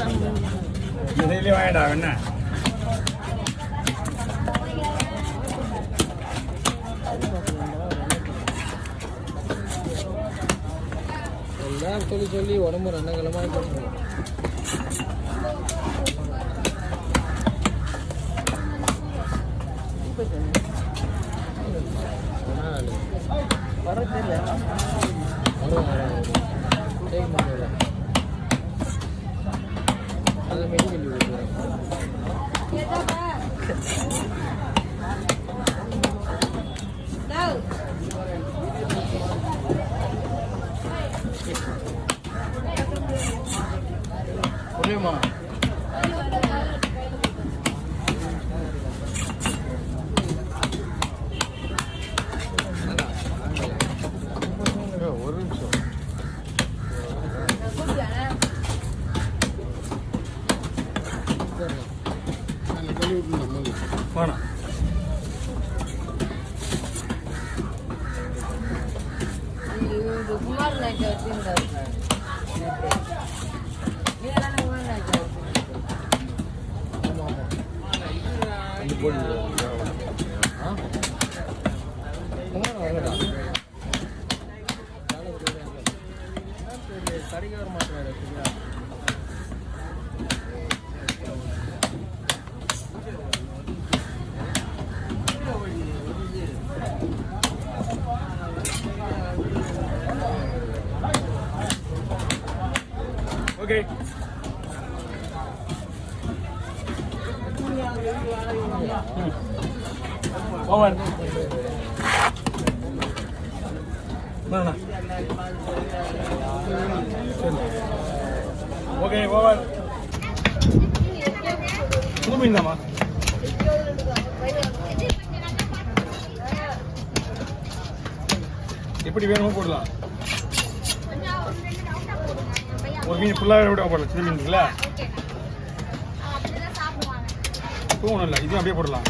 இதுலேயே வாங்கிடா என்ன எல்லாம் சொல்லி சொல்லி உடம்பு ரெண்டங்கலமாக போட்டுருவோம். வரதில்லை அதை மெடிக்கல் புரியுமா? ஒரு நிமிஷம் வேணாம். குமார் நைட் வச்சிருந்தாரு. கடைக்கு வர மாட்டாரு. ஓகே ஓவர் ஓகே ஓவர் புது மீன் தாமா எப்படி வேணுமோ போடலாம் ஒரு மீன் ஃபுல்லாக விட போடலாம் சின்ன மீன் இருக்குல்ல ஒன்றும் இல்லை இதுவும் அப்படியே போடலாம்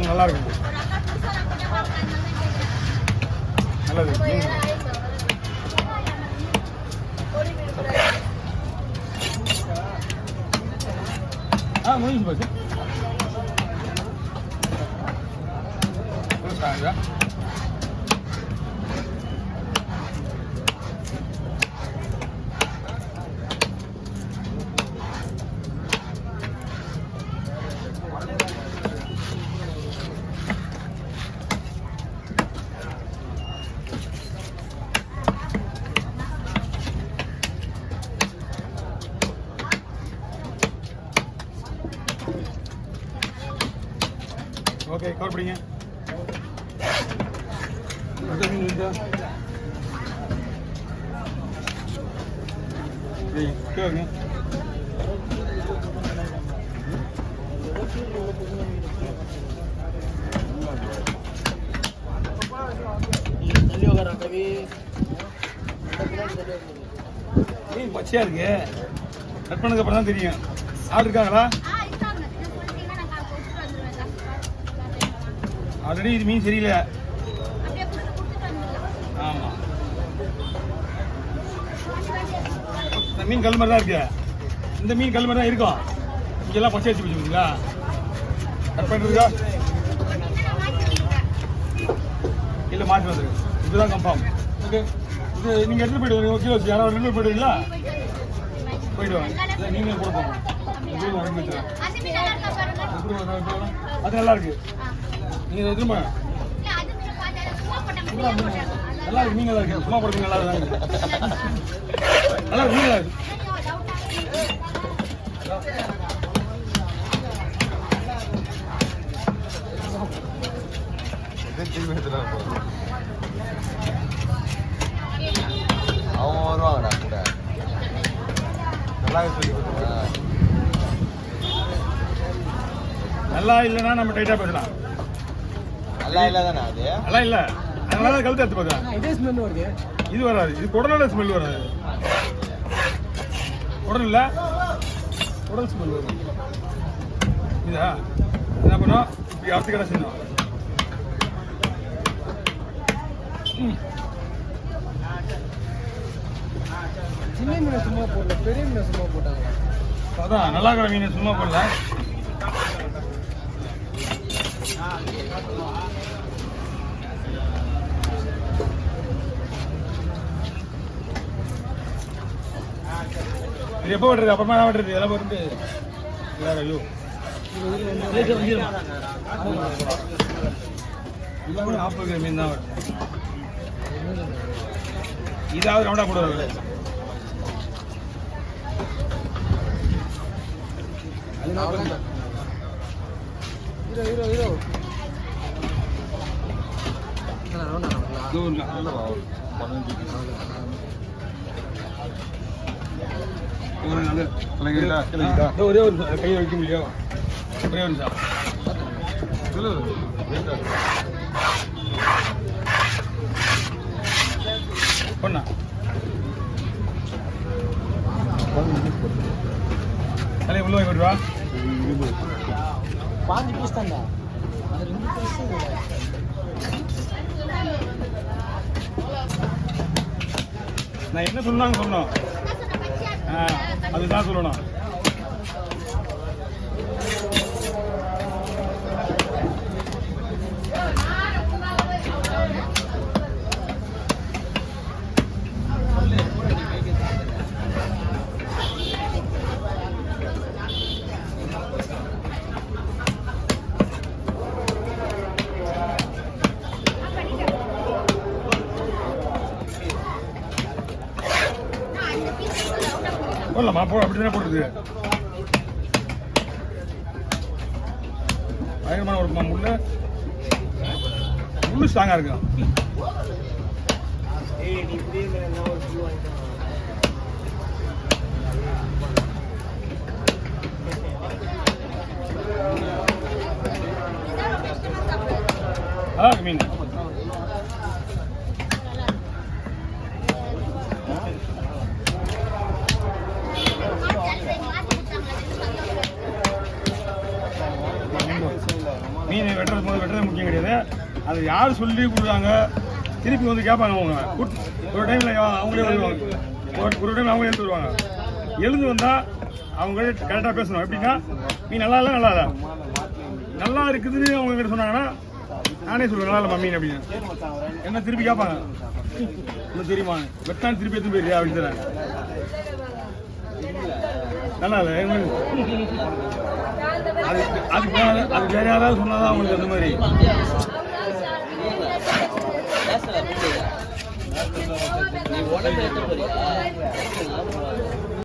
நல்லா இருக்கும் நல்லது முடிஞ்சு போச்சு ஓகே கவர் பிடிங்க கேளுங்க மீன் பச்சையா இருக்கு கட் பண்ணதுக்கு அப்புறம் தான் தெரியும் ஆள் இருக்காங்களா ஆல்ரெடி இது மீன் சரியில்லை ஆமாம் இந்த மீன் கல் மாதிரி தான் இருக்கு இந்த மீன் கல் மாதிரி தான் இருக்கும் இங்கெல்லாம் பச்சை வச்சு வச்சுருக்கீங்களா கட் பண்ணிருக்கா இல்லை மாற்றி வந்துருக்கு இதுதான் கன்ஃபார்ம் ஓகே இது நீங்கள் எடுத்துகிட்டு போயிடுவீங்க கிலோ வச்சு யாராவது ரெண்டு போயிடுவீங்களா போயிடுவாங்க நீங்கள் கூட போகணும் அது நல்லா இருக்கு நீங்கள் திரும்ப நல்லா இருக்கு நீங்கள் நல்லா இருக்கு சும்மா போடுறீங்க நல்லா இருக்கு நல்லா இருக்கு நீங்கள் அவங்க வருவாங்கடா கூட நல்லா சொல்லி நல்லா இல்லைன்னா நம்ம டைட்டாக பேசலாம் நல்லா இல்லை தானே அது நல்லா இல்லை அதனால தான் கழுத்து எடுத்து பார்க்கலாம் இதே ஸ்மெல் வருது இது வராது இது குடலோட ஸ்மெல் வராது குடல் இல்லை குடல் ஸ்மெல் வரும் இதா என்ன பண்ணோம் இப்படி அடுத்த கடை செய்யணும் சின்ன மீனை சும்மா போடல, பெரிய மீனை சும்மா போட்டாங்களா? அதான் நல்லா இருக்கிற மீன் சும்மா போடல. இது எப்போ வெட்டுறது? அப்புறமா தான் வெட்டுறது. இதெல்லாம் போட்டு ஐயோ எல்லாமே 40 மீன் தான் வெட்டுறேன். இதாவது ரவுண்டா போடுவாங்க. ஒரே ஒரு கையை வைக்க முடியும். ஒரே ஒரு நிமிஷம் பொண்ணா தலையை உள்ள வாங்கி விடுவா. 5 பீஸ் தான்டா. அது 2 பீஸ். நான் என்ன சொன்னாங்க சொன்னோம், அதுதான் சொல்லணும். போடலாமா? அப்படித்தானே போடுறது. பயங்கரமான ஒரு முள்ளு ஸ்ட்ராங்கா இருக்கும். அதான் மீன் மீன் வெட்டுறது போது வெட்டுறது முக்கியம் கிடையாது. அது யார் சொல்லி கொடுக்குறாங்க, திருப்பி வந்து கேட்பாங்க. அவங்க ஒரு டைமில் அவங்களே வருவாங்க, ஒரு டைம் அவங்களே எழுந்து வருவாங்க. எழுந்து வந்தால் அவங்க கரெக்டாக பேசணும். எப்படின்னா மீன் நல்லா இல்லை, நல்லா இல்லை, நல்லா இருக்குதுன்னு அவங்க கிட்ட சொன்னாங்கன்னா நானே சொல்லுவேன் நல்லா இல்லைம்மா மீன் அப்படின்னு. என்ன திருப்பி கேட்பாங்க, இன்னும் தெரியுமா வெட்டான்னு திருப்பி எடுத்து போயிருக்கியா அப்படின்னு தராங்க. நல்லா இல்லை அது வேற யாராவது சொன்னாதான் அவங்களுக்கு அந்த மாதிரி.